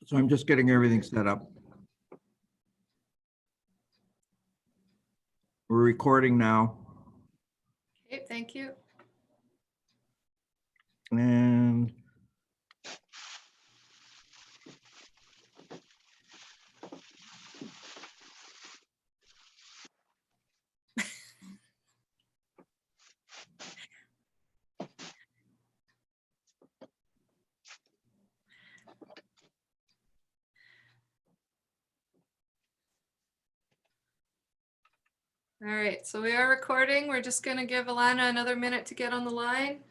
So I'm just getting everything set up. We're recording now. Okay, thank you. And All right, so we are recording. We're just gonna give Alana another minute to get on the line.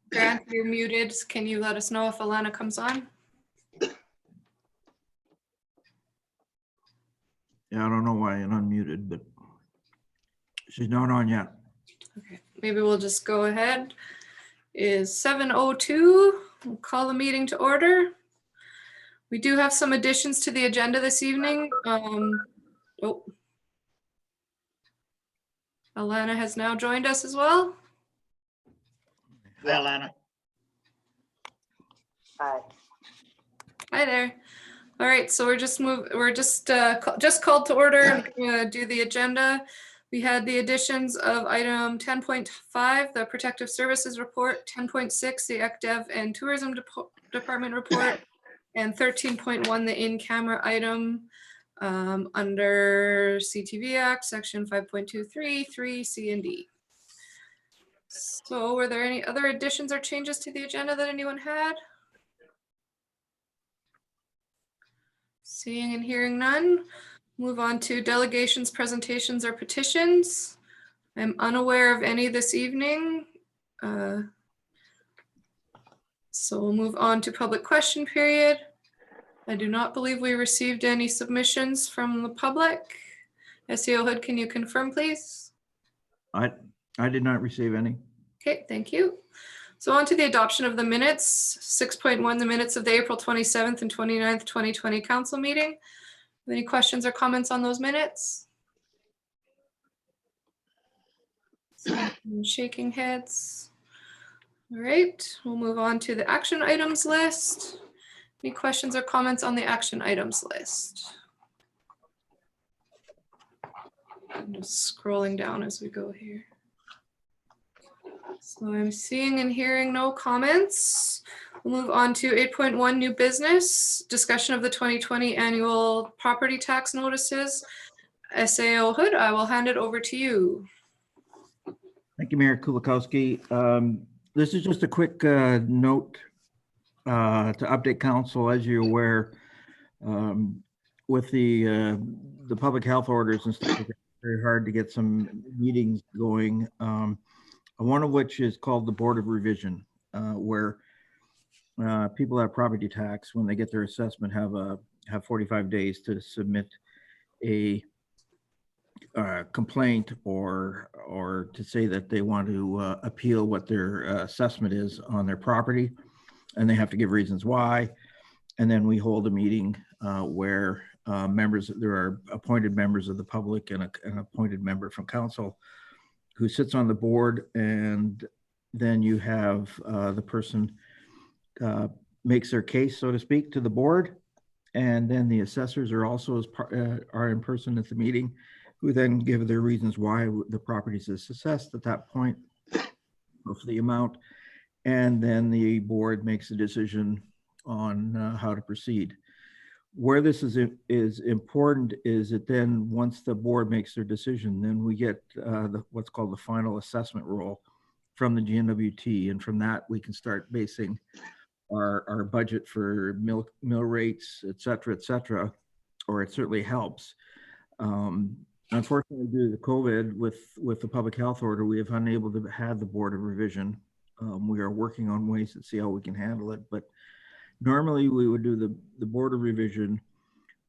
Grant, you're muted. Can you let us know if Alana comes on? yeah, I don't know why it unmuted, but she's not on yet. Okay, maybe we'll just go ahead. Is 7:02. We'll call the meeting to order. We do have some additions to the agenda this evening. Oh, Alana has now joined us as well. Well, Anna. Hi. Hi there. All right, so we're just called to order and do the agenda. We had the additions of item 10.5, the Protective Services Report, 10.6, the ECDev and Tourism Department Report, and 13.1, the in-camera item under CTV Act, Section 5.23, 3, C and D. So were there any other additions or changes to the agenda that anyone had? Seeing and hearing none, move on to delegations, presentations, or petitions. I'm unaware of any this evening. So we'll move on to public question period. I do not believe we received any submissions from the public. SEO Hood, can you confirm, please? I did not receive any. Okay, thank you. So on to the adoption of the minutes. 6.1, the minutes of the April 27th and 29th, 2020 council meeting. Any questions or comments on those minutes? Shaking heads. All right, we'll move on to the action items list. Any questions or comments on the action items list? I'm just scrolling down as we go here. So I'm seeing and hearing no comments. We'll move on to 8.1, new business, discussion of the 2020 annual property tax notices. SAO Hood, I will hand it over to you. Thank you, Mayor Kulikowski. This is just a quick note to update council. As you're aware, with the public health orders and stuff, it's very hard to get some meetings going. One of which is called the Board of Revision, where people have property tax when they get their assessment have 45 days to submit a complaint or to say that they want to appeal what their assessment is on their property, and they have to give reasons why. And then we hold a meeting where there are appointed members of the public and an appointed member from council who sits on the board, and then you have the person makes their case, so to speak, to the board, and then the assessors are also are in person at the meeting, who then give their reasons why the property is assessed at that point, or for the amount, and then the board makes a decision on how to proceed. Where this is important is that then once the board makes their decision, then we get what's called the final assessment roll from the GNWT, and from that we can start basing our budget for mill rates, et cetera, or it certainly helps. Unfortunately, due to the COVID with the public health order, we have unable to have the Board of Revision. We are working on ways to see how we can handle it, but normally we would do the Board of Revision,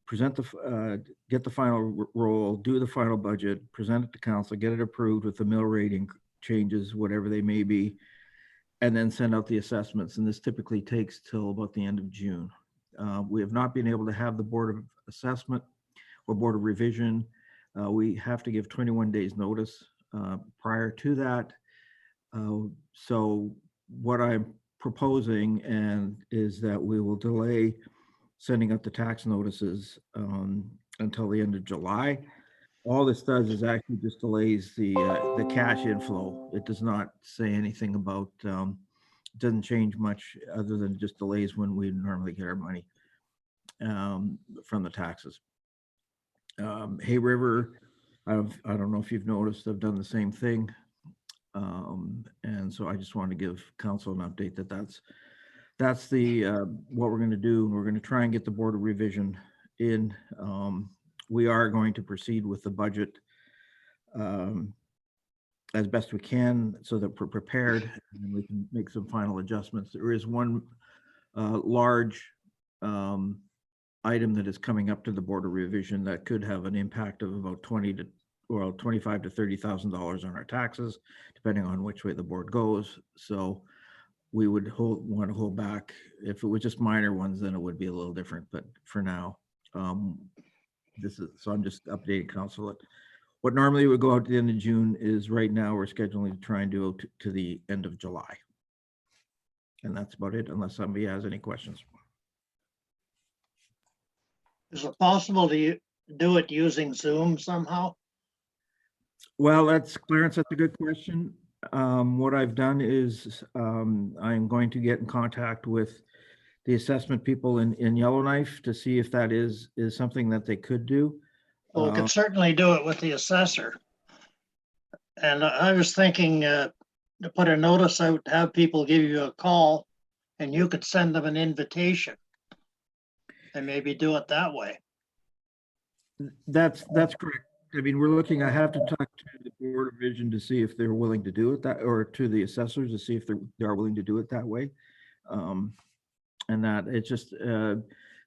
present get the final roll, do the final budget, present it to council, get it approved with the mill rating changes, whatever they may be, and then send out the assessments. And this typically takes till about the end of June. We have not been able to have the Board of Assessment or Board of Revision. We have to give 21 days notice prior to that. So what I'm proposing is that we will delay sending out the tax notices until the end of July. All this does is actually just delays the cash inflow. It does not say anything about, it doesn't change much other than just delays when we normally get our money from the taxes. Hay River, I don't know if you've noticed, I've done the same thing. And so I just wanted to give council an update that that's the what we're going to do. We're going to try and get the Board of Revision in. We are going to proceed with the budget as best we can so that we're prepared and we can make some final adjustments. There is one large item that is coming up to the Board of Revision that could have an impact of about $25,000 to $30,000 on our taxes, depending on which way the board goes. So we would want to hold back. If it was just minor ones, then it would be a little different. But for now, so I'm just updating council. What normally would go out to the end of June is right now we're scheduling to try and do it to the end of July. And that's about it, unless somebody has any questions. Is it possible to do it using Zoom somehow? Well, Clarence, that's a good question. What I've done is I'm going to get in contact with the assessment people in Yellowknife to see if that is something that they could do. Well, we could certainly do it with the assessor. And I was thinking to put a notice out, have people give you a call, and you could send them an invitation and maybe do it that way. That's correct. I mean, we're looking, I have to talk to the Board of Revision to see if they're willing to do it that, or to the assessors to see if they are willing to do it that way. And that it's just,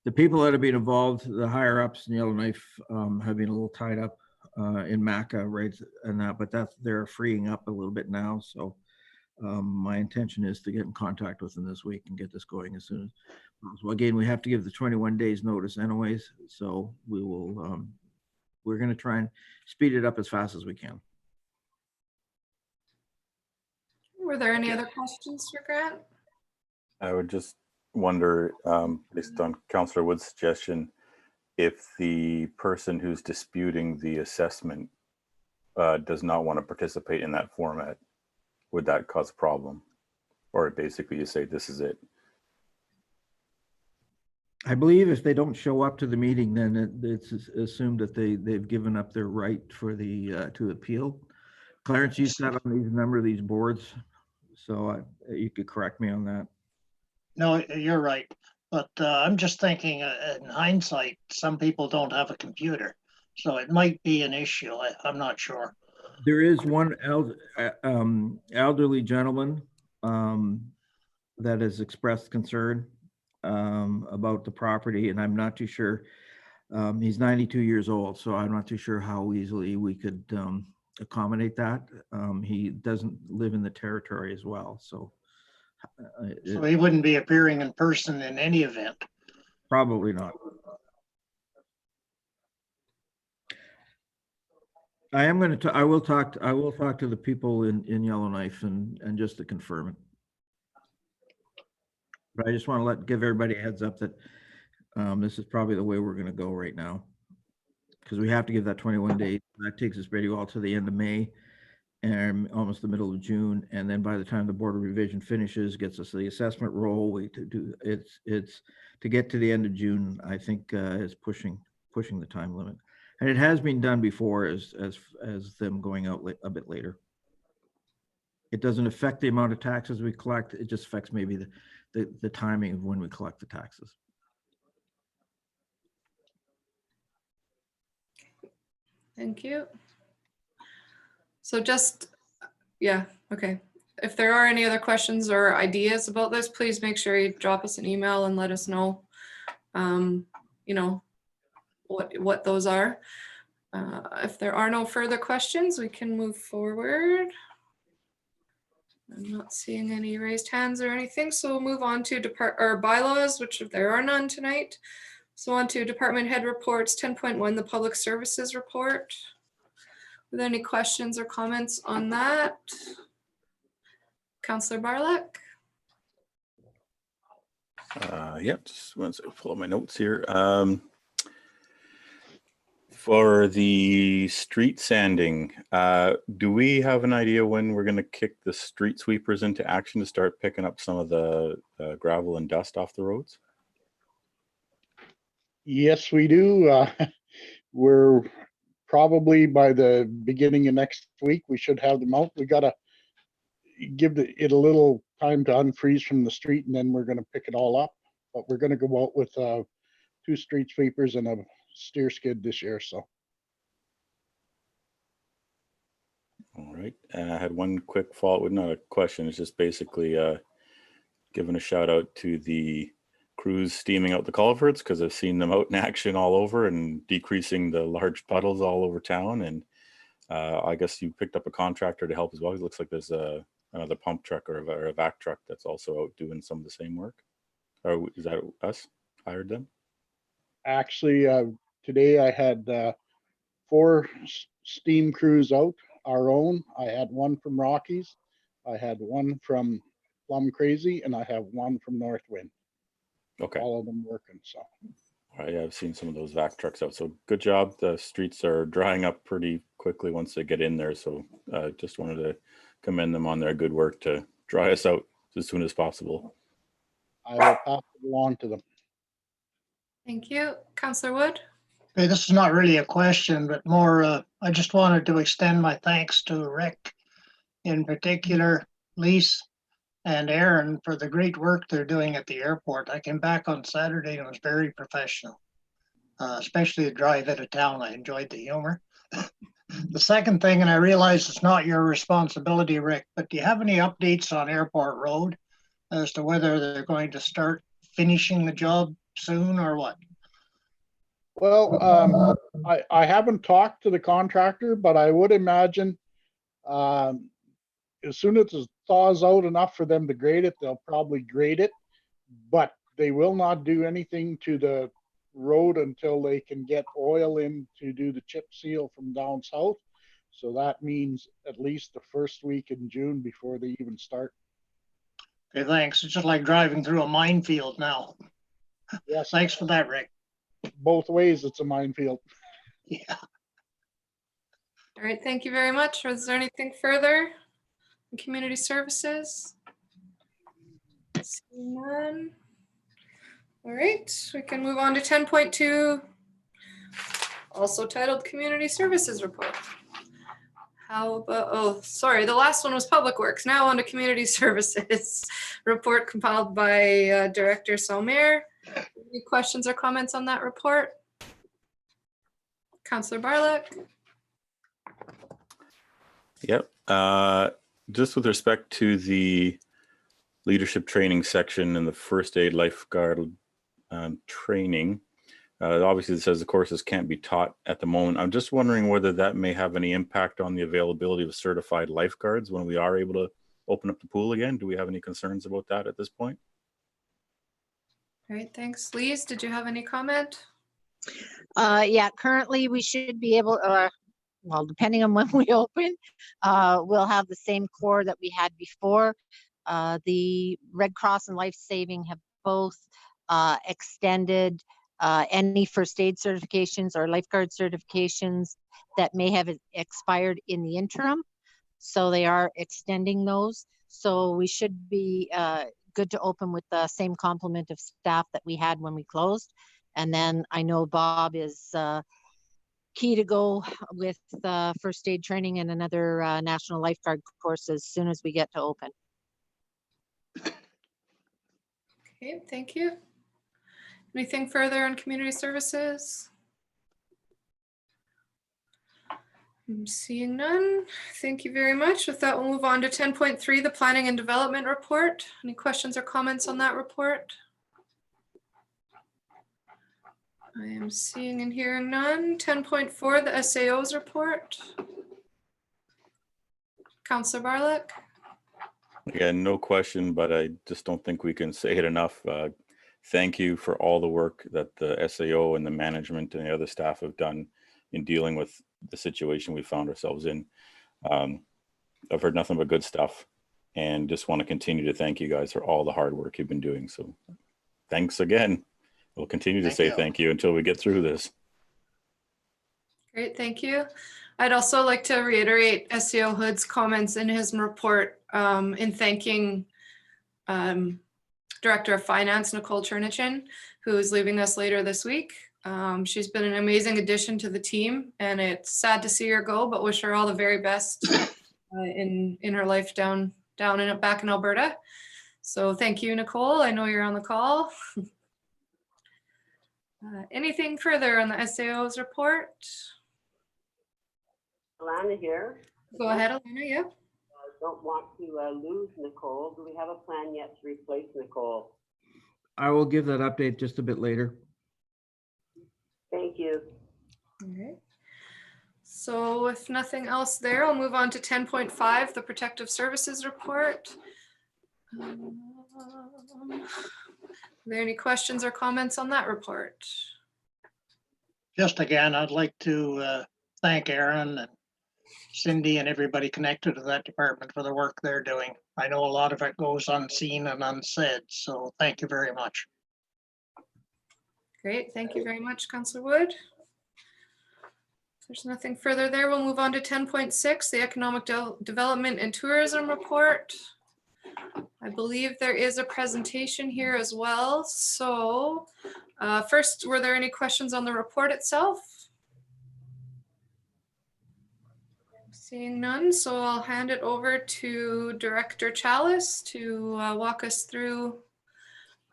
the people that have been involved, the higher ups in Yellowknife have been a little tied up in MACA, right? And that, but they're freeing up a little bit now. So my intention is to get in contact with them this week and get this going as soon as possible. Again, we have to give the 21 days notice anyways. So we will, we're going to try and speed it up as fast as we can. Were there any other questions for Grant? I would just wonder, based on Councillor Wood's suggestion, if the person who's disputing the assessment does not want to participate in that format, would that cause a problem? Or basically you say, this is it? I believe if they don't show up to the meeting, then it's assumed that they've given up their right for the to appeal. Clarence, you sat on these number of these boards, so you could correct me on that. No, you're right. But I'm just thinking in hindsight, some people don't have a computer. So it might be an issue. I'm not sure. There is one elderly gentleman that has expressed concern about the property, and I'm not too sure. He's 92 years old, so I'm not too sure how easily we could accommodate that. He doesn't live in the territory as well, so. So he wouldn't be appearing in person in any event. Probably not. I will talk to the people in Yellowknife and just to confirm it. But I just want to give everybody a heads up that this is probably the way we're going to go right now, because we have to give that 21 days. That takes us pretty well to the end of May and almost the middle of June. And then by the time the Board of Revision finishes, gets us the assessment roll, it's to get to the end of June, I think is pushing the time limit. And it has been done before as them going out a bit later. It doesn't affect the amount of taxes we collect. It just affects maybe the timing of when we collect the taxes. Thank you. So yeah, okay. If there are any other questions or ideas about this, please make sure you drop us an email and let us know, you know, what those are. If there are no further questions, we can move forward. I'm not seeing any raised hands or anything, so we'll move on to bylaws, which there are none tonight. So on to department head reports, 10.1, the public services report. Are there any questions or comments on that? Councillor Barlett? Yep, just want to pull up my notes here. For the street sanding, do we have an idea when we're going to kick the street sweepers into action to start picking up some of the gravel and dust off the roads? Yes, we do. We're probably by the beginning of next week, we should have them out. We got to give it a little time to unfreeze from the street, and then we're going to pick it all up. But we're going to go out with 2 street sweepers and a steer skid this year. So. All right. I had one quick follow-up, not a question. It's just basically giving a shout out to the crews steaming out the culverts, because I've seen them out in action all over and decreasing the large puddles all over town. And I guess you picked up a contractor to help as well. It looks like there's another pump truck or a vac truck that's also out doing some of the same work. Or is that us hired them? Actually, today I had 4 steam crews out, our own. I had 1 from Rockies, I had 1 from Plum Crazy, and I have 1 from Northwind. Okay. All of them working. So. All right, yeah, I've seen some of those vac trucks out. So good job. The streets are drying up pretty quickly once they get in there. So just wanted to commend them on their good work to dry us out as soon as possible. I will pass it along to them. Thank you. Councillor Wood? Okay, this is not really a question, but more, I just wanted to extend my thanks to Rick, in particular, Lise and Aaron, for the great work they're doing at the airport. I came back on Saturday and it was very professional, especially the drive out of town. I enjoyed the humor. The second thing, and I realize it's not your responsibility, Rick, but do you have any updates on Airport Road as to whether they're going to start finishing the job soon or what? Well, I haven't talked to the contractor, but I would imagine as soon as it thaws out enough for them to grade it, they'll probably grade it, but they will not do anything to the road until they can get oil in to do the chip seal from down south. So that means at least the first week in June before they even start. Okay, thanks. It's just like driving through a minefield now. Yes, Thanks for that, Rick. both ways it's a minefield. Yeah. All right, thank you very much. Was there anything further in community services? Seeing none. All right, we can move on to 10.2, also titled Community Services Report. How about, oh, sorry, the last one was Public Works. Now on to Community Services report compiled by Director Salmer. Any questions or comments on that report? Councillor Barlett? Yep. Just with respect to the leadership training section and the first aid lifeguard training, obviously it says the courses can't be taught at the moment. I'm just wondering whether that may have any impact on the availability of certified lifeguards when we are able to open up the pool again. Do we have any concerns about that at this point? All right, thanks. Lise, did you have any comment? Yeah, currently we should be able, well, depending on when we open, we'll have the same core that we had before. The Red Cross and Life Saving have both extended any first aid certifications or lifeguard certifications that may have expired in the interim. So they are extending those. So we should be good to open with the same complement of staff that we had when we closed. And then I know Bob is key to go with first aid training and another national lifeguard course as soon as we get to open. Okay, thank you. Anything further on community services? I'm seeing none. Thank you very much. With that, we'll move on to 10.3, the planning and development report. Any questions or comments on that report? I am seeing and hearing none. 10.4, the SAO's report. Councillor Barlett? Again, no question, but I just don't think we can say it enough. Thank you for all the work that the SAO and the management and the other staff have done in dealing with the situation we found ourselves in. I've heard nothing but good stuff, and just want to continue to thank you guys for all the hard work you've been doing. So thanks again. We'll continue to say thank you until we get through this. Great, thank you. I'd also like to reiterate SEO Hood's comments in his report in thanking Director of Finance, Nicole Chernichin, who is leaving us later this week. She's been an amazing addition to the team, and it's sad to see her go, but wish her all the very best in her life back in Alberta. So thank you, Nicole. I know you're on the call. Anything further on the SAO's report? Alana here. Go ahead, Alana. Yeah. Don't want to lose Nicole. Do we have a plan yet to replace Nicole? I will give that update just a bit later. Thank you. Okay. So if nothing else there, I'll move on to 10.5, the Protective Services Report. Are there any questions or comments on that report? Just again, I'd like to thank Aaron and Cindy and everybody connected to that department for the work they're doing. I know a lot of it goes unseen and unsaid, so thank you very much. Great, thank you very much, Councillor Wood. If there's nothing further there, we'll move on to 10.6, the Economic Development and Tourism Report. I believe there is a presentation here as well. So first, were there any questions on the report itself? Seeing none, so I'll hand it over to Director Chalice to walk us through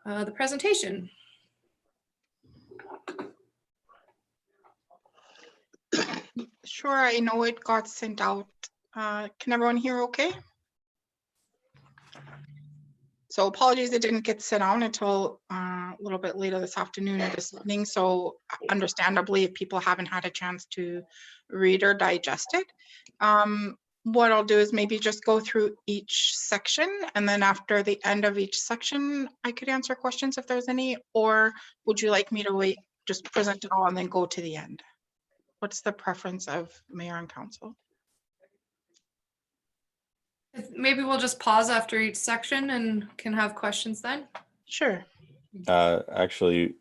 the presentation. Sure, I know it got sent out. Can everyone hear okay? So apologies, it didn't get sent out until a little bit later this afternoon or this evening. So understandably, if people haven't had a chance to read or digest it, what I'll do is maybe just go through each section, and then after the end of each section, I could answer questions if there's any, or would you like me to wait, just present it all and then go to the end? What's the preference of Mayor and Council? Maybe we'll just pause after each section and can have questions then. Sure. Actually,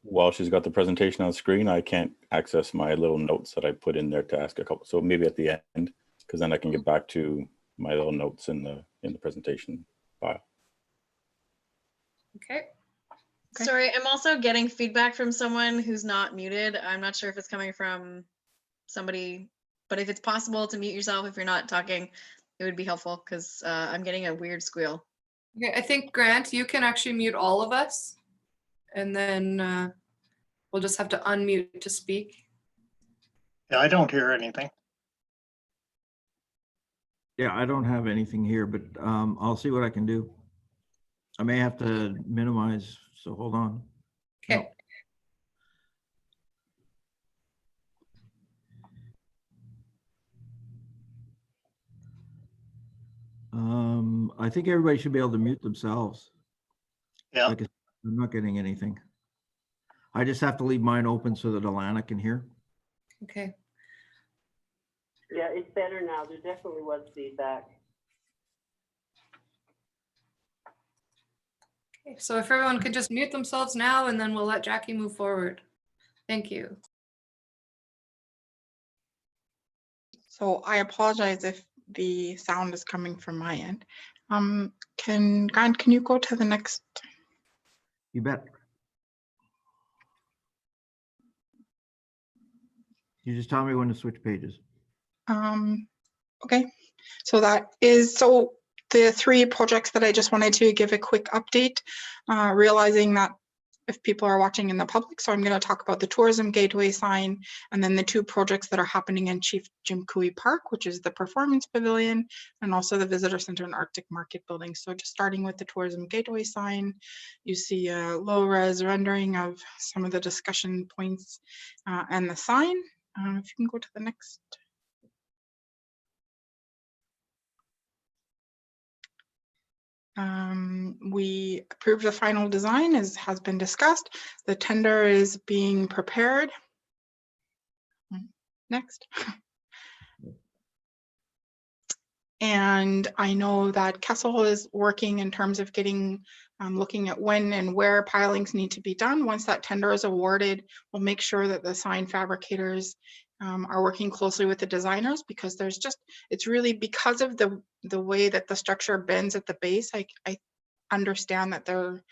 while she's got the presentation on screen, I can't access my little notes that I put in there to ask a couple. So maybe at the end, because then I can get back to my little notes in the presentation file. Okay. Sorry, I'm also getting feedback from someone who's not muted. I'm not sure if it's coming from somebody, but if it's possible to mute yourself if you're not talking, it would be helpful, because I'm getting a weird squeal. Okay, I think Grant, you can actually mute all of us, and then we'll just have to unmute to speak. Yeah, I don't hear anything. Yeah, I don't have anything here, but I'll see what I can do. I may have to minimize, so hold on. Okay. I think everybody should be able to mute themselves. Yeah. Like, I'm not getting anything. I just have to leave mine open so that Alana can hear. Okay. Yeah, it's better now. There definitely was feedback. Okay, so if everyone could just mute themselves now, and then we'll let Jackie move forward. Thank you. So I apologize if the sound is coming from my end. Grant, can you go to the next? You bet. You just tell me when to switch pages. Okay, so the three projects that I just wanted to give a quick update, realizing that if people are watching in the public, so I'm going to talk about the tourism gateway sign, and then the two projects that are happening in Chief Jim Cooey Park, which is the performance pavilion, and also the visitor center and Arctic market building. So just starting with the tourism gateway sign, you see a low-res rendering of some of the discussion points and the sign. If you can go to the next. We approved the final design, as has been discussed. The tender is being prepared. Next. And I know that Kessel is working in terms of getting, looking at when and where pilings need to be done. Once that tender is awarded, we'll make sure that the sign fabricators are working closely with the designers, because there's just, it's really because of the way that the structure bends at the base. I understand that there,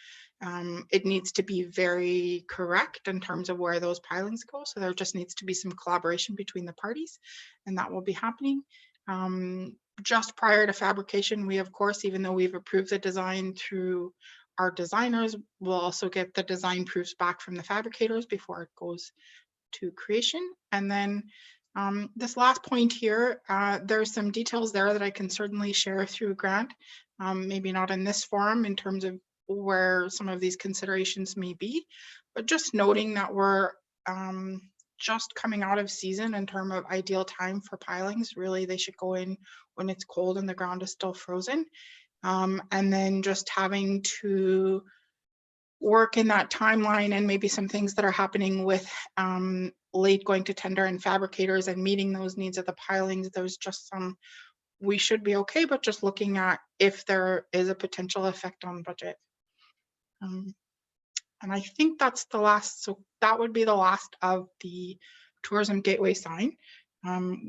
it needs to be very correct in terms of where those pilings go. So there just needs to be some collaboration between the parties, and that will be happening. Just prior to fabrication, we, of course, even though we've approved the design through our designers, we'll also get the design proofs back from the fabricators before it goes to creation. And then this last point here, there's some details there that I can certainly share through Grant, maybe not in this forum in terms of where some of these considerations may be, but just noting that we're just coming out of season in terms of ideal time for pilings. Really, they should go in when it's cold and the ground is still frozen. And then just having to work in that timeline, and maybe some things that are happening with late going to tender and fabricators and meeting those needs of the pilings. There's just some, we should be okay, but just looking at if there is a potential effect on budget. And I think that's the last, so that would be the last of the tourism gateway sign.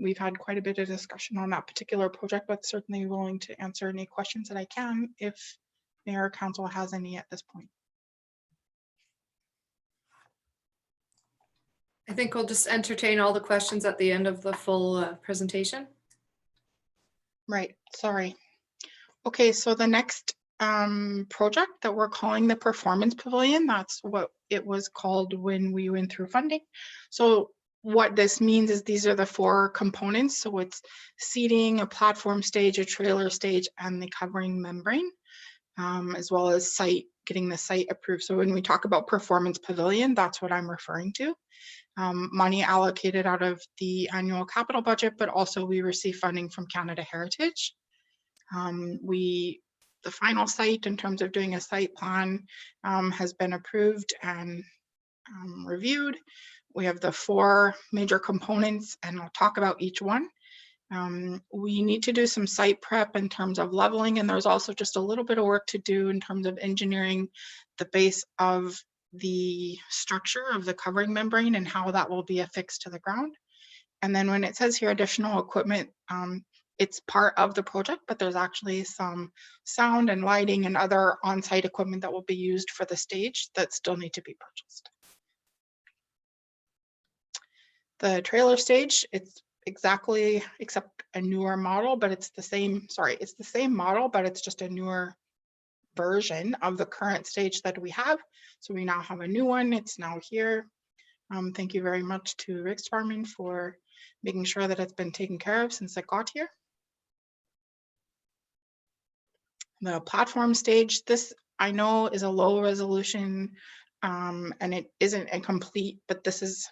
We've had quite a bit of discussion on that particular project, but certainly willing to answer any questions that I can if Mayor or Council has any at this point. I think we'll just entertain all the questions at the end of the full presentation. Right, sorry. Okay, so the next project that we're calling the Performance Pavilion, that's what it was called when we went through funding. So what this means is these are the 4 components. So it's seating, a platform stage, a trailer stage, and the covering membrane, as well as getting the site approved. So when we talk about Performance Pavilion, that's what I'm referring to. Money allocated out of the annual capital budget, but also we receive funding from Canada Heritage. The final site in terms of doing a site plan has been approved and reviewed. We have the 4 major components, and I'll talk about each one. We need to do some site prep in terms of leveling, and there's also just a little bit of work to do in terms of engineering the base of the structure of the covering membrane and how that will be affixed to the ground. And then when it says here additional equipment, it's part of the project, but there's actually some sound and lighting and other on-site equipment that will be used for the stage that still need to be purchased. The trailer stage, it's exactly, except a newer model, but it's the same, sorry, it's the same model, but it's just a newer version of the current stage that we have. So we now have a new one, it's now here. Thank you very much to Rick's Department for making sure that it's been taken care of since it got here. The platform stage, this I know is a low resolution and it isn't a complete, but this is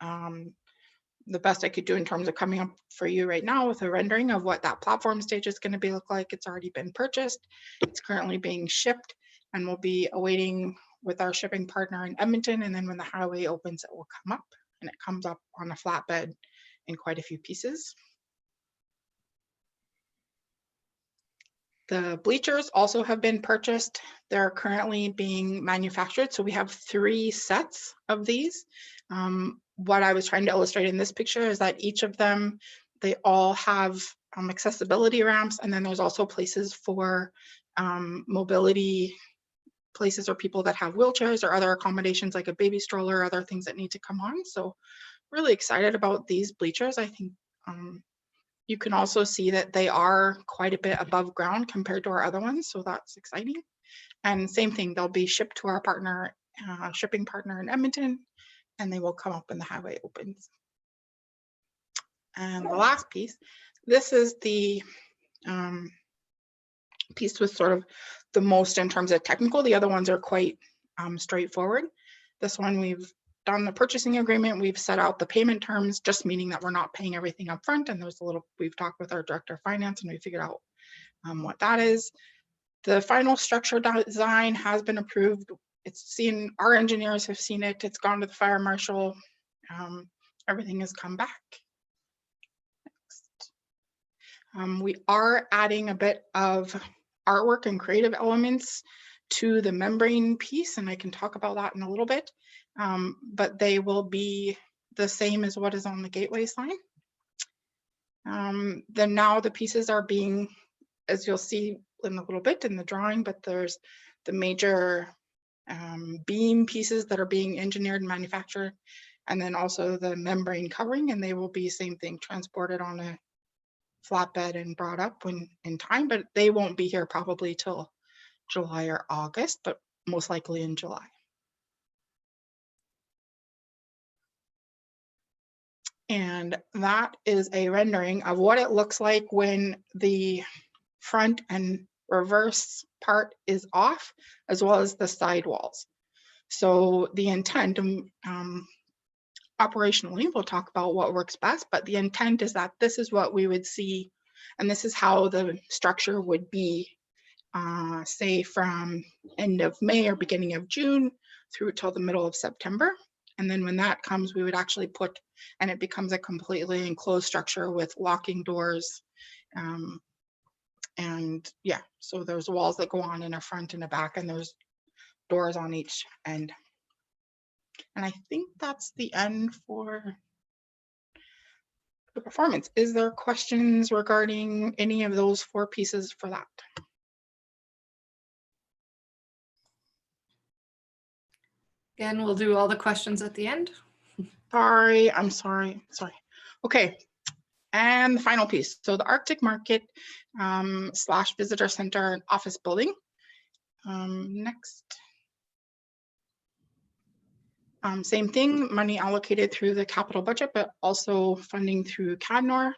the best I could do in terms of coming up for you right now with a rendering of what that platform stage is going to look like. It's already been purchased. It's currently being shipped and we'll be awaiting with our shipping partner in Edmonton. And then when the highway opens, it will come up, and it comes up on a flatbed in quite a few pieces. The bleachers also have been purchased. They're currently being manufactured. So we have 3 sets of these. What I was trying to illustrate in this picture is that each of them, they all have accessibility ramps, and then there's also places for mobility places or people that have wheelchairs or other accommodations like a baby stroller, other things that need to come on. So really excited about these bleachers. I think you can also see that they are quite a bit above ground compared to our other ones. So that's exciting. And same thing, they'll be shipped to our partner, shipping partner in Edmonton, and they will come up when the highway opens. And the last piece, this is the piece with sort of the most in terms of technical. The other ones are quite straightforward. This one, we've done the purchasing agreement. We've set out the payment terms, just meaning that we're not paying everything up front. And there's a little, we've talked with our director of finance and we figured out what that is. The final structure design has been approved. It's seen, our engineers have seen it. It's gone to the fire marshal. Everything has come back. We are adding a bit of artwork and creative elements to the membrane piece, and I can talk about that in a little bit, but they will be the same as what is on the gateway sign. Then now the pieces are being, as you'll see in a little bit in the drawing, but there's the major beam pieces that are being engineered and manufactured, and then also the membrane covering, and they will be same thing, transported on a flatbed and brought up when in time, but they won't be here probably till July or August, but most likely in July. And that is a rendering of what it looks like when the front and reverse part is off, as well as the side walls. So the intent, operationally, we'll talk about what works best, but the intent is that this is what we would see, and this is how the structure would be, say from end of May or beginning of June through till the middle of September. And then when that comes, we would actually put, and it becomes a completely enclosed structure with locking doors. And yeah, so there's walls that go on in a front and a back, and there's doors on each end. And I think that's the end for the performance. Is there questions regarding any of those 4 pieces for that? Again, we'll do all the questions at the end. Sorry, I'm sorry. Okay, and the final piece. So the Arctic Market / Visitor Center and Office Building. Next. Same thing, money allocated through the capital budget, but also funding through CADNOR.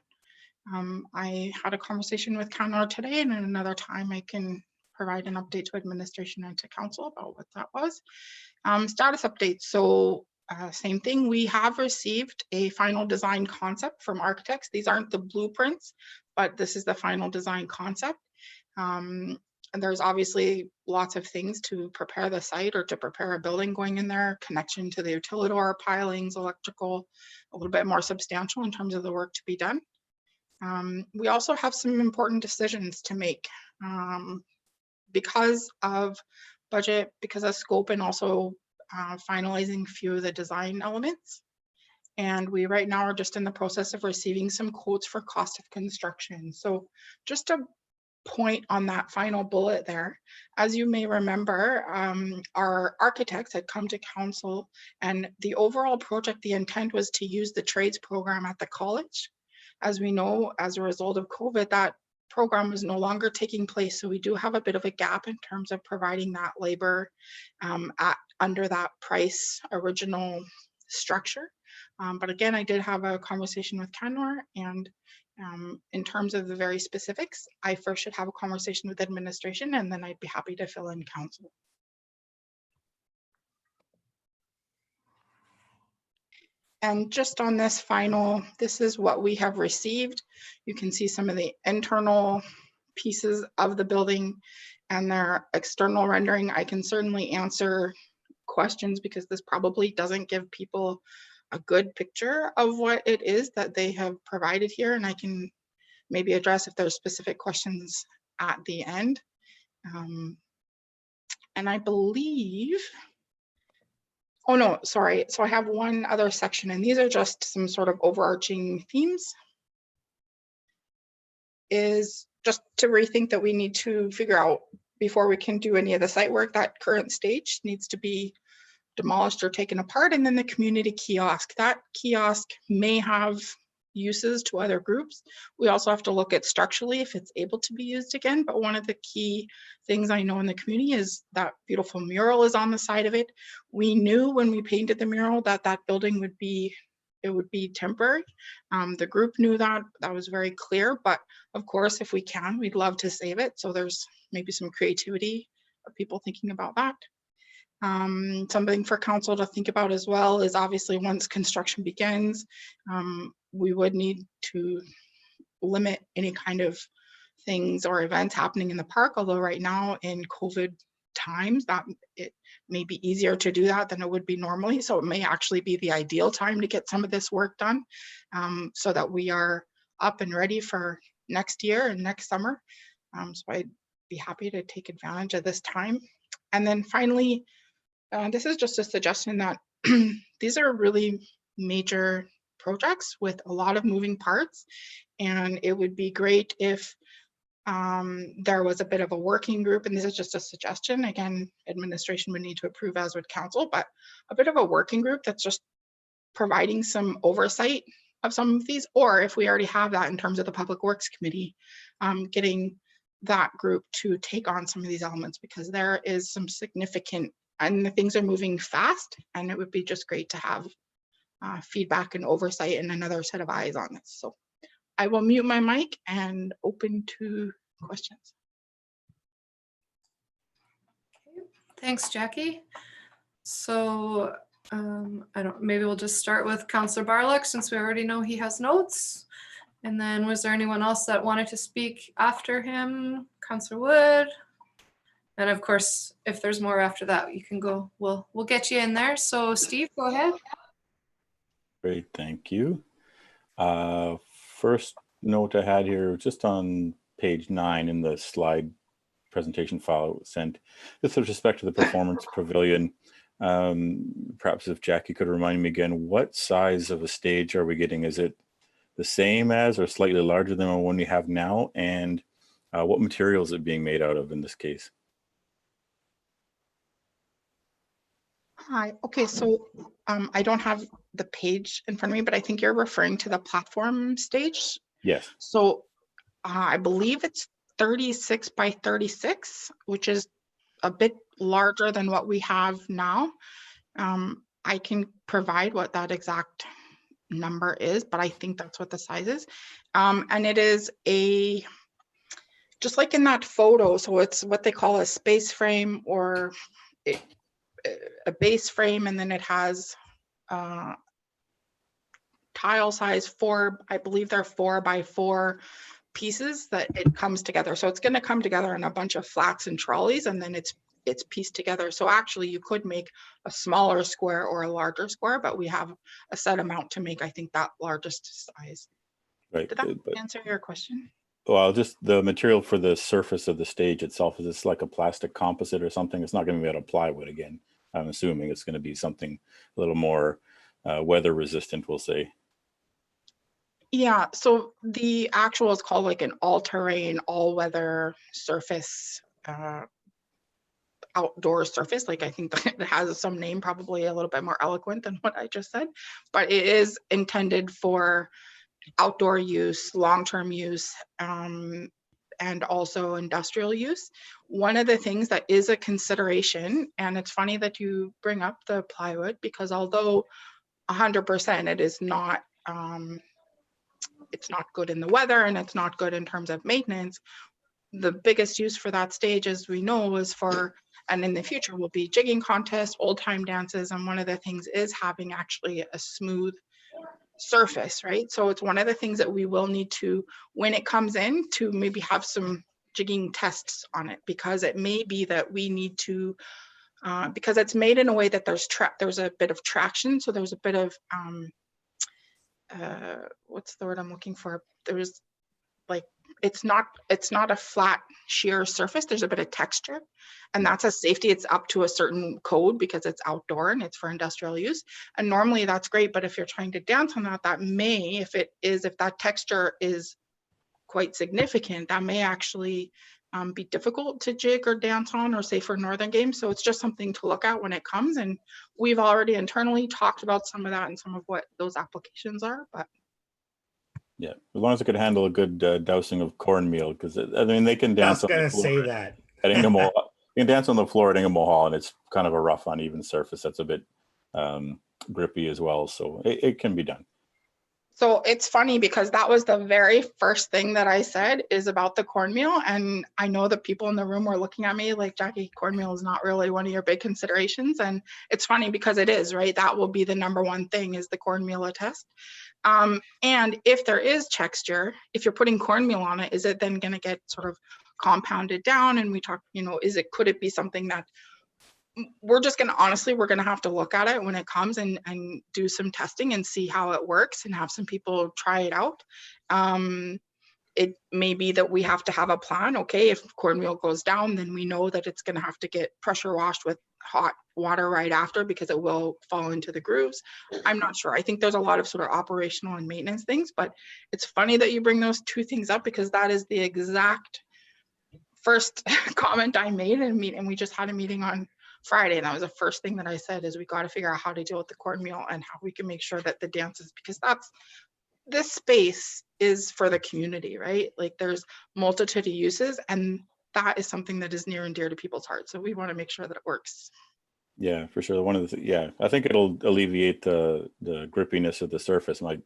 I had a conversation with CADNOR today, and at another time I can provide an update to administration and to council about what that was. Status update. So same thing, we have received a final design concept from architects. These aren't the blueprints, but this is the final design concept. And there's obviously lots of things to prepare the site or to prepare a building going in there, connection to the utilidor, pilings, electrical, a little bit more substantial in terms of the work to be done. We also have some important decisions to make because of budget, because of scope, and also finalizing a few of the design elements. And we right now are just in the process of receiving some quotes for cost of construction. So just to point on that final bullet there, as you may remember, our architects had come to council, and the overall project, the intent was to use the trades program at the college. As we know, as a result of COVID, that program is no longer taking place, so we do have a bit of a gap in terms of providing that labor under that price original structure. But again, I did have a conversation with CADNOR, and in terms of the very specifics, I first should have a conversation with administration, and then I'd be happy to fill in council. And just on this final, this is what we have received. You can see some of the internal pieces of the building and their external rendering. I can certainly answer questions because this probably doesn't give people a good picture of what it is that they have provided here, and I can maybe address if there's specific questions at the end. And I believe, oh no, sorry. So I have one other section, and these are just some sort of overarching themes. Is just to rethink that we need to figure out before we can do any of the site work, that current stage needs to be demolished or taken apart. And then the community kiosk, that kiosk may have uses to other groups. We also have to look at structurally if it's able to be used again. But one of the key things I know in the community is that beautiful mural is on the side of it. We knew when we painted the mural that that building would be, it would be temporary. The group knew that, that was very clear, but of course, if we can, we'd love to save it. So there's maybe some creativity of people thinking about that. Something for council to think about as well is obviously once construction begins, we would need to limit any kind of things or events happening in the park, although right now in COVID times that it may be easier to do that than it would be normally. So it may actually be the ideal time to get some of this work done, so that we are up and ready for next year and next summer. So I'd be happy to take advantage of this time. And then finally, this is just a suggestion that these are really major projects with a lot of moving parts, and it would be great if there was a bit of a working group, and this is just a suggestion. Again, administration would need to approve, as would council, but a bit of a working group that's just providing some oversight of some of these, or if we already have that in terms of the Public Works Committee, getting that group to take on some of these elements, because there is some significant, and the things are moving fast, and it would be just great to have feedback and oversight and another set of eyes on this. So I will mute my mic and open to questions. Thanks, Jackie. So maybe we'll just start with Councillor Barlock, since we already know he has notes. And then was there anyone else that wanted to speak after him? Councillor Wood. And of course, if there's more after that, you can go, we'll get you in there. So Steve, go ahead. Great, thank you. First note I had here, just on page 9 in the slide presentation file sent, just with respect to the performance pavilion. Perhaps if Jackie could remind me again, what size of a stage are we getting? Is it the same as or slightly larger than the one we have now? And what material is it being made out of in this case? Hi, okay, so I don't have the page in front of me, but I think you're referring to the platform stage. Yes. So I believe it's 36 by 36, which is a bit larger than what we have now. I can provide what that exact number is, but I think that's what the size is. And it is just like in that photo, so it's what they call a space frame, or a base frame, and then it has tile size I believe they're 4 by 4 pieces that it comes together. So it's going to come together in a bunch of flats and trolleys, and then it's pieced together. So actually you could make a smaller square or a larger square, but we have a set amount to make, I think, that largest size. Right. Did that answer your question? Well, just the material for the surface of the stage itself, is this like a plastic composite or something? It's not going to be out of plywood again. I'm assuming it's going to be something a little more weather resistant, we'll say. Yeah, so the actual is called like an all-terrain, all-weather surface, outdoor surface. Like, I think that it has some name, probably a little bit more eloquent than what I just said, but it is intended for outdoor use, long-term use, and also industrial use. One of the things that is a consideration, and it's funny that you bring up the plywood, because although 100% it is not, it's not good in the weather and it's not good in terms of maintenance, the biggest use for that stage, as we know, is for, and in the future will be, jigging contests, old time dances, and one of the things is having actually a smooth surface, right? So it's one of the things that we will need to, when it comes in, to maybe have some jigging tests on it, because it may be that we need to, because it's made in a way that there's a bit of traction, so there's a bit of what's the word I'm looking for? There's like, it's not a flat sheer surface, there's a bit of texture, and that's a safety. It's up to a certain code because it's outdoor and it's for industrial use, and normally that's great. But if you're trying to dance on that, that may, if that texture is quite significant, that may actually be difficult to jig or dance on, or say for northern games. So it's just something to look at when it comes, and we've already internally talked about some of that and some of what those applications are. But yeah, as long as it could handle a good dousing of cornmeal, because I mean, they can dance. I was gonna say that. At Ingham Hall, you can dance on the floor at Ingham Hall, and it's kind of a rough, uneven surface that's a bit grippy as well. So it can be done. so it's funny, because that was the very first thing that I said, is about the cornmeal. And I know the people in the room were looking at me like, Jackie, cornmeal is not really one of your big considerations. And it's funny because it is, right? That will be the number one thing, is the cornmeal test. And if there is texture, if you're putting cornmeal on it, is it then going to get sort of compounded down? And we talk, could it be something that we're just going to, honestly, we're going to have to look at it when it comes and do some testing and see how it works and have some people try it out. It may be that we have to have a plan. Okay, if cornmeal goes down, then we know that it's going to have to get pressure washed with hot water right after because it will fall into the grooves. I'm not sure. I think there's a lot of sort of operational and maintenance things, but it's funny that you bring those two things up because that is the exact first comment I made in a meeting. And we just had a meeting on Friday, and that was the first thing that I said is we got to figure out how to deal with the cornmeal and how we can make sure that the dances, because this space is for the community, right? Like there's multitude of uses, and that is something that is near and dear to people's hearts. So we want to make sure that it works. Yeah, for sure. I think it'll alleviate the grippiness of the surface. My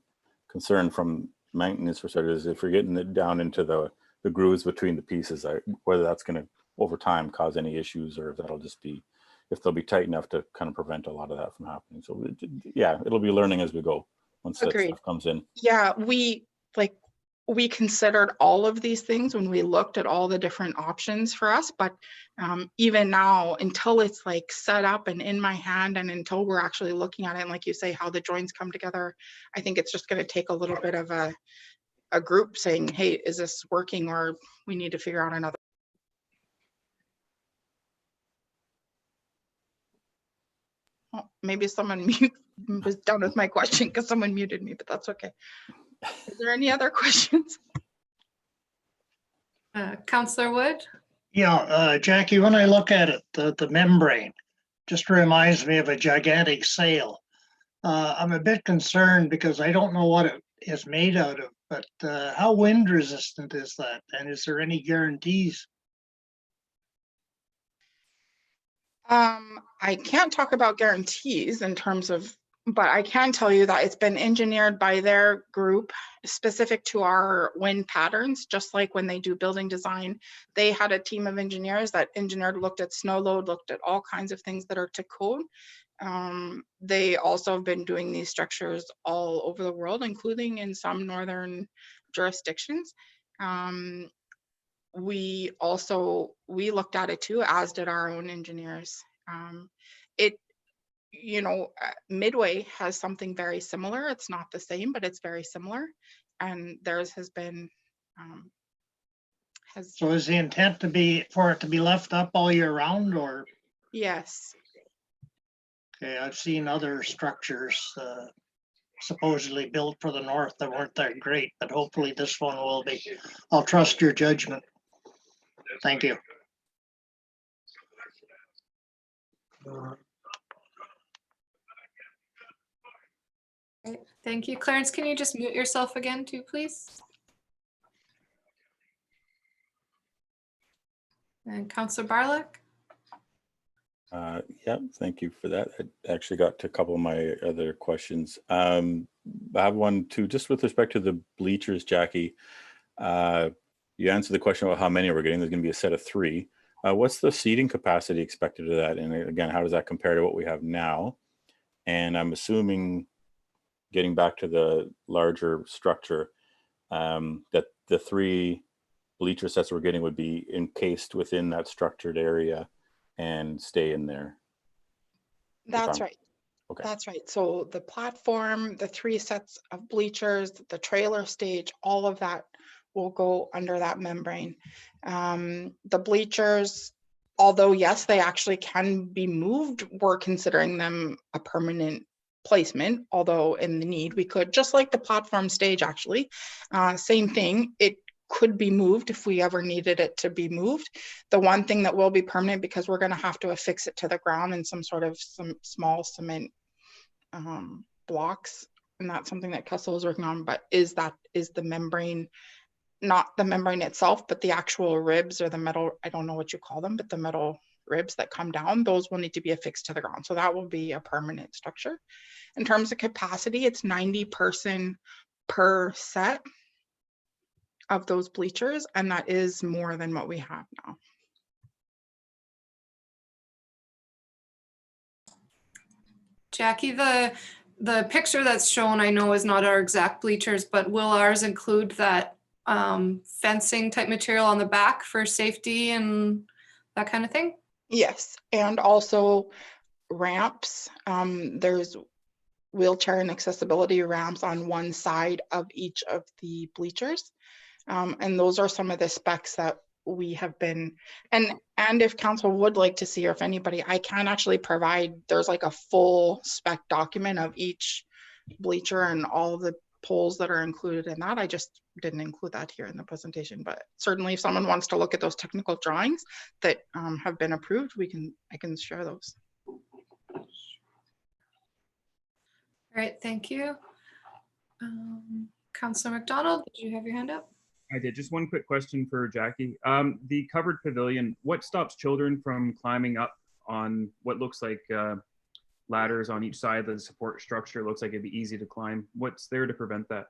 concern from maintenance perspective is if we're getting it down into the grooves between the pieces, whether that's going to over time cause any issues or if that'll just be, if they'll be tight enough to kind of prevent a lot of that from happening. So yeah, it'll be learning as we go once that stuff comes in. Yeah, we considered all of these things when we looked at all the different options for us, but even now, until it's like set up and in my hand and until we're actually looking at it and like you say, how the joints come together, I think it's just going to take a little bit of a group saying, hey, is this working, or we need to figure out another. Oh, maybe someone was done with my question because someone muted me, but that's okay. Is there any other questions? Councillor Wood? Yeah, Jackie, when I look at it, the membrane just reminds me of a gigantic sail. I'm a bit concerned because I don't know what it is made out of, but how wind resistant is that? And is there any guarantees? I can't talk about guarantees in terms of, but I can tell you that it's been engineered by their group specific to our wind patterns, just like when they do building design. They had a team of engineers that looked at snow load, looked at all kinds of things that are to code. They also have been doing these structures all over the world, including in some northern jurisdictions. We looked at it too, as did our own engineers. Midway has something very similar. It's not the same, but it's very similar. And theirs has been, So is the intent for it to be left up all year round, or? Yes. Okay, I've seen other structures supposedly built for the north that weren't that great, but hopefully this one will be. I'll trust your judgment. Thank you. Great. Thank you. Clarence, can you just mute yourself again too, please? And Councillor Barlick? Yeah, thank you for that. I actually got to a couple of my other questions. I have one too, just with respect to the bleachers, Jackie. You answered the question about how many we're getting. There's going to be a set of 3. What's the seating capacity expected of that? And again, how does that compare to what we have now? And I'm assuming, getting back to the larger structure, that the 3 bleacher sets we're getting would be encased within that structured area and stay in there. That's right. Okay. That's right. So the platform, the 3 sets of bleachers, the trailer stage, all of that will go under that membrane. The bleachers, although yes, they actually can be moved, we're considering them a permanent placement, although in the need we could, just like the platform stage actually, same thing, it could be moved if we ever needed it to be moved. The one thing that will be permanent, because we're going to have to affix it to the ground in some small cement blocks, and that's something that Kessel is working on, but is the membrane, not the membrane itself, but the actual ribs or the metal, I don't know what you call them, but the metal ribs that come down, those will need to be affixed to the ground. So that will be a permanent structure. In terms of capacity, it's 90 person per set of those bleachers, and that is more than what we have now. Jackie, the the picture that's shown, I know is not our exact bleachers, but will ours include that fencing type material on the back for safety and that kind of thing? Yes, and also ramps. There's wheelchair and accessibility ramps on one side of each of the bleachers. And those are some of the specs that we have been, and if council would like to see, or if anybody, I can actually provide, there's like a full spec document of each bleacher and all the poles that are included in that. I just didn't include that here in the presentation, but certainly if someone wants to look at those technical drawings that have been approved, I can share those. All right, thank you. Councillor McDonald, did you have your hand up? I did. Just one quick question for Jackie. The covered pavilion, what stops children from climbing up on what looks like ladders on each side of the support structure? It looks like it'd be easy to climb. What's there to prevent that?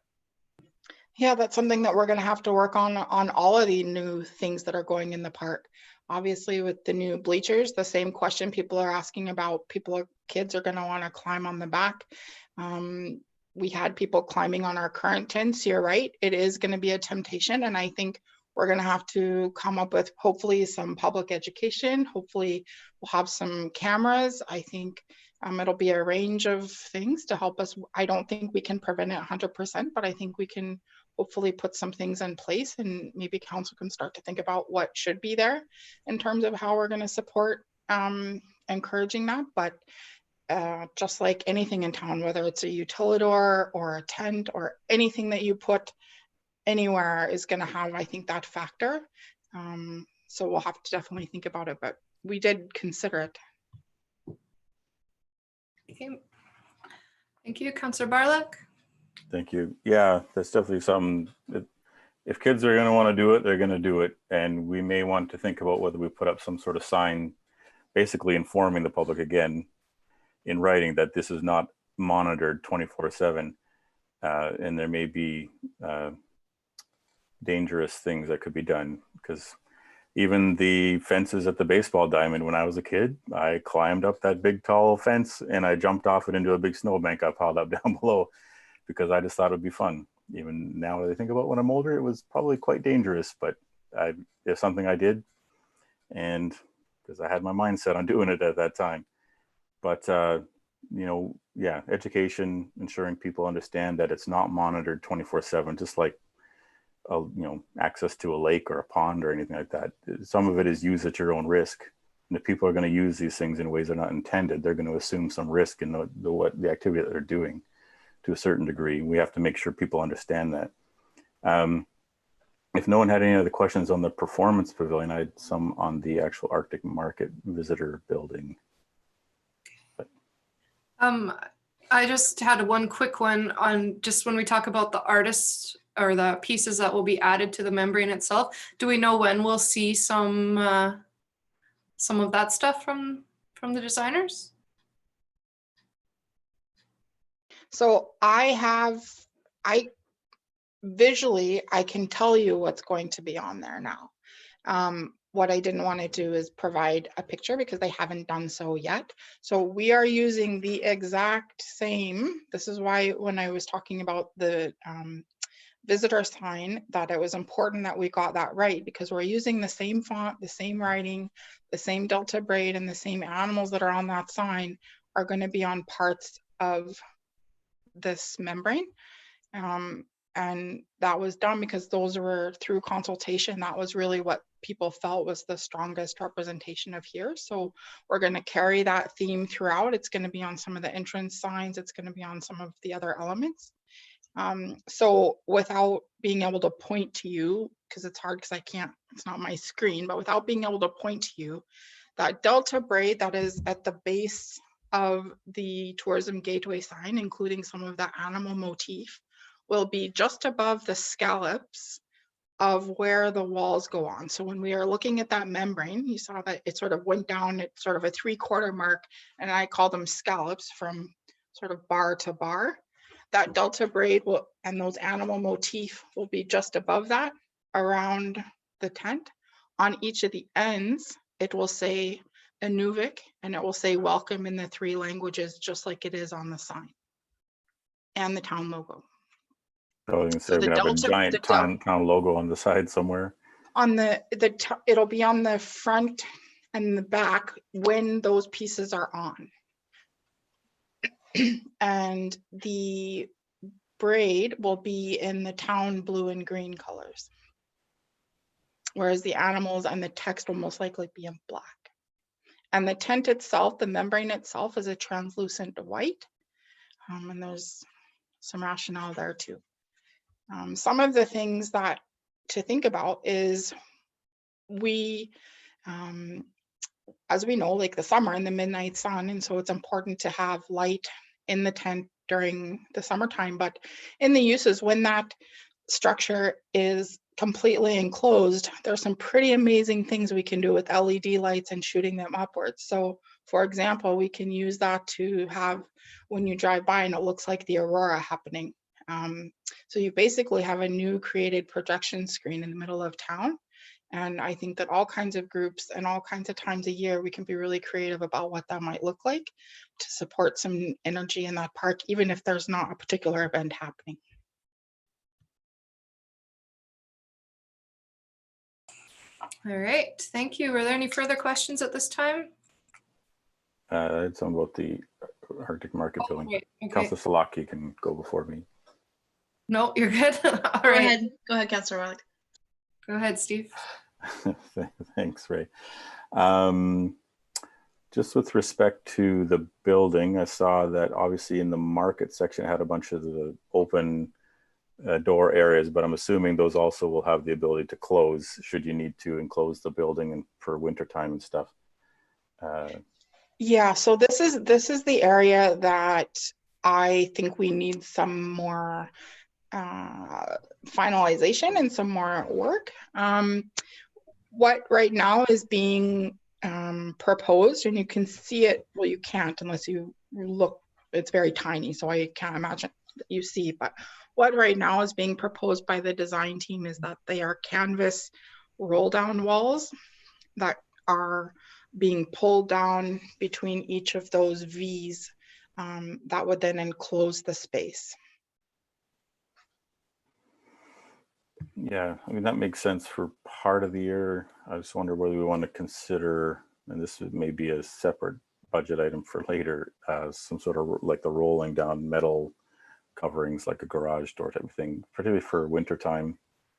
Yeah, that's something that we're going to have to work on all of the new things that are going in the park. Obviously, with the new bleachers, the same question people are asking about, kids are going to want to climb on the back. We had people climbing on our current tents. You're right, it is going to be a temptation, and I think we're going to have to come up with hopefully some public education. Hopefully we'll have some cameras. I think it'll be a range of things to help us. I don't think we can prevent it 100%, but I think we can hopefully put some things in place, and maybe council can start to think about what should be there in terms of how we're going to support encouraging that. But just like anything in town, whether it's a utilidor or a tent or anything that you put anywhere is going to have, I think, that factor. So we'll have to definitely think about it, but we did consider it. Okay. Thank you, Councillor Barlick. Thank you. Yeah, that's definitely something that if kids are going to want to do it, they're going to do it. And we may want to think about whether we put up some sort of sign, basically informing the public again in writing that this is not monitored 24/7. And there may be dangerous things that could be done, because even the fences at the baseball diamond, when I was a kid, I climbed up that big tall fence and I jumped off it into a big snowbank I piled up down below, because I just thought it'd be fun. Even now that I think about when I'm older, it was probably quite dangerous, but it's something I did, and because I had my mindset on doing it at that time. But yeah, education, ensuring people understand that it's not monitored 24/7, just like access to a lake or a pond or anything like that. Some of it is used at your own risk, and if people are going to use these things in ways they're not intended, they're going to assume some risk in the activity that they're doing to a certain degree. We have to make sure people understand that. If no one had any other questions on the performance pavilion, I had some on the actual Arctic Market visitor building. I just had one quick one on just when we talk about the artists or the pieces that will be added to the membrane itself. Do we know when we'll see some of that stuff from the designers? So visually, I can tell you what's going to be on there now. What I didn't want to do is provide a picture because they haven't done so yet. So we are using the exact same. This is why when I was talking about the visitor sign, that it was important that we got that right, because we're using the same font, the same writing, the same delta braid, and the same animals that are on that sign are going to be on parts of this membrane. And that was done because those were through consultation. That was really what people felt was the strongest representation of here. So we're going to carry that theme throughout. It's going to be on some of the entrance signs. It's going to be on some of the other elements. So without being able to point to you, because it's hard because I can't, it's not my screen, but without being able to point to you, that delta braid that is at the base of the tourism gateway sign, including some of the animal motif, will be just above the scallops of where the walls go on. So when we are looking at that membrane, you saw that it sort of went down at sort of a 3/4 mark, and I call them scallops from sort of bar to bar. That delta braid will, and those animal motif will be just above that around the tent. On each of the ends, it will say Inuvik, and it will say welcome in the 3 languages, just like it is on the sign. and the town logo. So instead, the we're gonna have a delta- giant the del- town logo on the side somewhere. On it'll be on the front and the back when those pieces are on. And the braid will be in the town blue and green colors. Whereas the animals and the text will most likely be in black. And the tent itself, the membrane itself, is a translucent white. And there's some rationale there too. Some of the things that to think about is we, as we know, like the summer and the midnight sun, and so it's important to have light in the tent during the summertime, but in the uses when that structure is completely enclosed, there's some pretty amazing things we can do with LED lights and shooting them upwards. So for example, we can use that to have, when you drive by and it looks like the aurora happening. So you basically have a new created projection screen in the middle of town. And I think that all kinds of groups and all kinds of times a year, we can be really creative about what that might look like to support some energy in that park, even if there's not a particular event happening. All right, thank you. Were there any further questions at this time? It's on about the Arctic Market Oh, building. right, okay. Councillor Salaki can go before me. No, you're good. All Go right, ahead, Councillor Wallach. go ahead, Steve. Thanks, Ray. Just with respect to the building, I saw that obviously in the market section it had a bunch of the open door areas, but I'm assuming those also will have the ability to close should you need to enclose the building and for winter time and stuff. Yeah, so this is the area that I think we need some more finalization and some more work. What right now is being proposed, and you can see it, well, you can't unless you look, it's very tiny, so I can't imagine that you see, but what right now is being proposed by the design team is that they are canvas roll down walls that are being pulled down between each of those V's that would then enclose the space. Yeah, I mean, that makes sense for part of the year. I just wonder whether we want to consider, and this may be a separate budget item for later, some sort of like the rolling down metal coverings, like a garage door type of thing, particularly for winter time,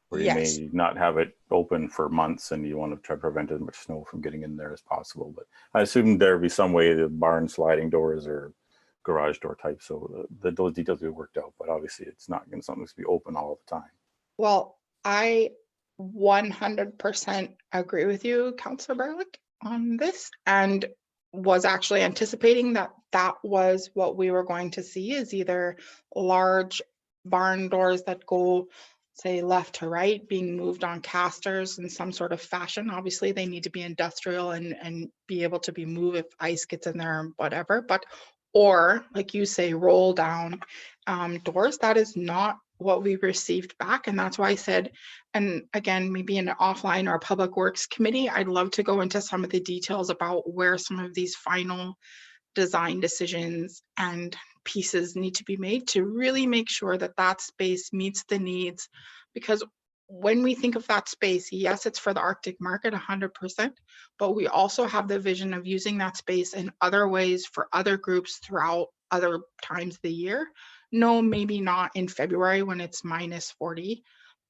where you Yes. may not have it open for months and you want to try to prevent as much snow from getting in there as possible. But I assume there'd be some way the barn sliding doors or garage door type, so those details will be worked out, but obviously it's not going to something that's be open all the time. Well, I 100% agree with you, Councillor Barlick, on this, and was actually anticipating that that was what we were going to see, is either large barn doors that go, say, left to right, being moved on casters in some sort of fashion. Obviously, they need to be industrial and be able to be moved if ice gets in there and whatever, but or like you say, roll down doors. That is not what we received back, and that's why I said, and again, maybe in an offline or a public works committee, I'd love to go into some of the details about where some of these final design decisions and pieces need to be made to really make sure that that space meets the needs. Because when we think of that space, yes, it's for the Arctic market 100%, but we also have the vision of using that space in other ways for other groups throughout other times of the year. No, maybe not in February when it's -40,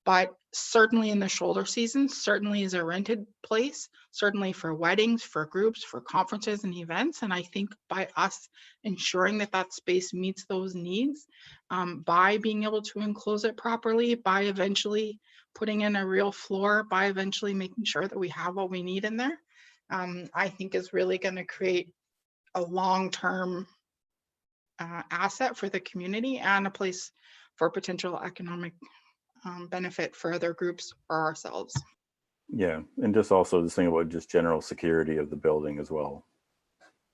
but certainly in the shoulder season, certainly as a rented place, certainly for weddings, for groups, for conferences and events. And I think by us ensuring that that space meets those needs, by being able to enclose it properly, by eventually putting in a real floor, by eventually making sure that we have what we need in there, I think is really going to create a long-term asset for the community and a place for potential economic benefit for other groups or ourselves. Yeah, and just also this thing about just general security of the building as well.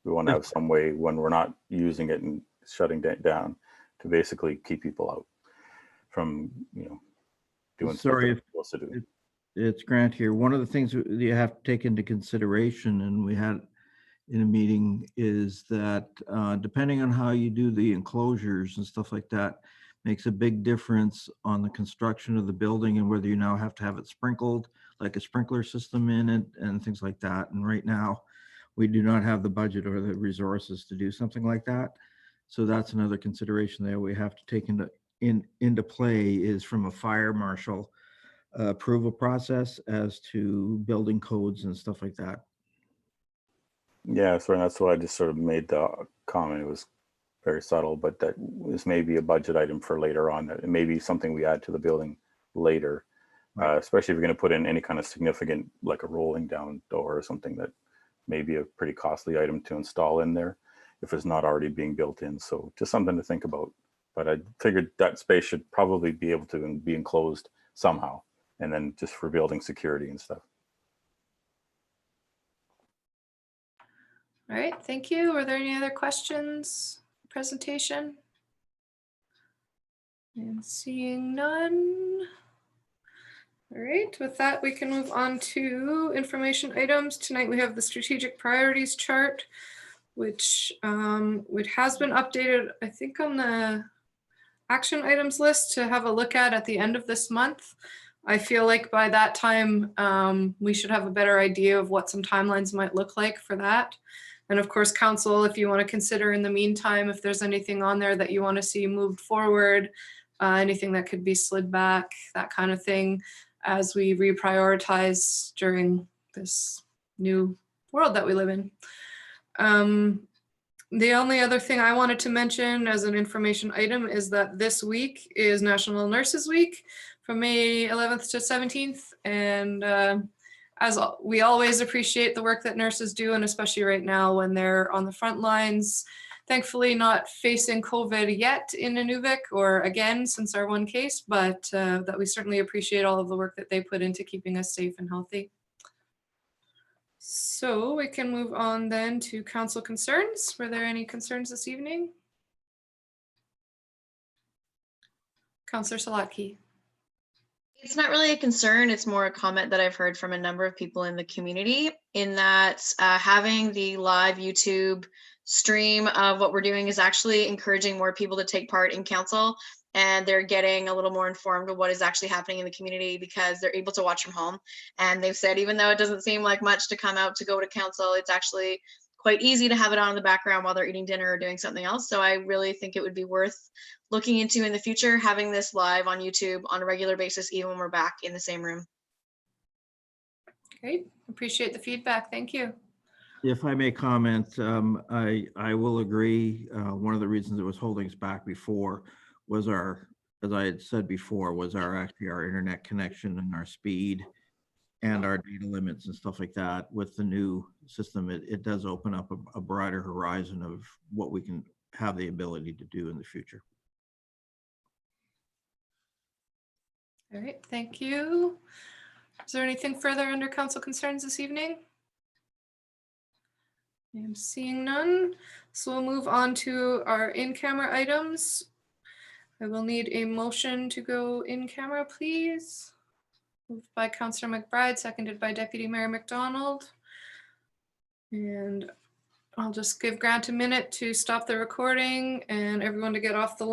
We want to have some way when we're not using it and shutting it down to basically keep people out from, doing stuff Sorry, they're supposed to do. it's Grant here. One of the things that you have to take into consideration, and we had in a meeting is that depending on how you do the enclosures and stuff like that, makes a big difference on the construction of the building and whether you now have to have it sprinkled, like a sprinkler system in it and things like that. And right now, we do not have the budget or the resources to do something like that. So that's another consideration there we have to take into play is from a fire marshal approval process as to building codes and stuff like that. Yeah, so that's why I just sort of made the comment. It was very subtle, but that this may be a budget item for later on. It may be something we add to the building later, especially if you're going to put in any kind of significant, like a rolling down door or something that may be a pretty costly item to install in there if it's not already being built in. So just something to think about. But I figured that space should probably be able to be enclosed somehow, and then just for building security and stuff. All right, thank you. Were there any other questions? Presentation? And seeing none. All right, with that, we can move on to information items. Tonight we have the strategic priorities chart, which has been updated, I think, on the action items list to have a look at the end of this month. I feel like by that time, we should have a better idea of what some timelines might look like for that. And of course, council, if you want to consider in the meantime, if there's anything on there that you want to see moved forward, anything that could be slid back, that kind of thing, as we reprioritize during this new world that we live in. The only other thing I wanted to mention as an information item is that this week is National Nurses Week from May 11th to 17th. And as we always appreciate the work that nurses do, and especially right now when they're on the front lines, thankfully not facing COVID yet in Inuvik, or again, since our one case, but that we certainly appreciate all of the work that they put into keeping us safe and healthy. So we can move on then to council concerns. Were there any concerns this evening? Councillor Salatki. It's not really a concern. It's more a comment that I've heard from a number of people in the community, in that having the live YouTube stream of what we're doing is actually encouraging more people to take part in council, and they're getting a little more informed of what is actually happening in the community because they're able to watch from home. And they've said, even though it doesn't seem like much to come out to go to council, it's actually quite easy to have it on in the background while they're eating dinner or doing something else. So I really think it would be worth looking into in the future, having this live on YouTube on a regular basis, even when we're back in the same room. Great, appreciate the feedback. Thank you. If I may comment, I will agree. One of the reasons it was holding us back before was our, as I had said before, was our internet connection and our speed and our data limits and stuff like that. With the new system, it does open up a broader horizon of what we can have the ability to do in the future. All right, thank you. Is there anything further under council concerns this evening? I'm seeing none. So we'll move on to our in-camera items. I will need a motion to go in camera, please. Moved by Councillor McBride, seconded by Deputy Mayor McDonald. And I'll just give Grant a minute to stop the recording and everyone to get off the line.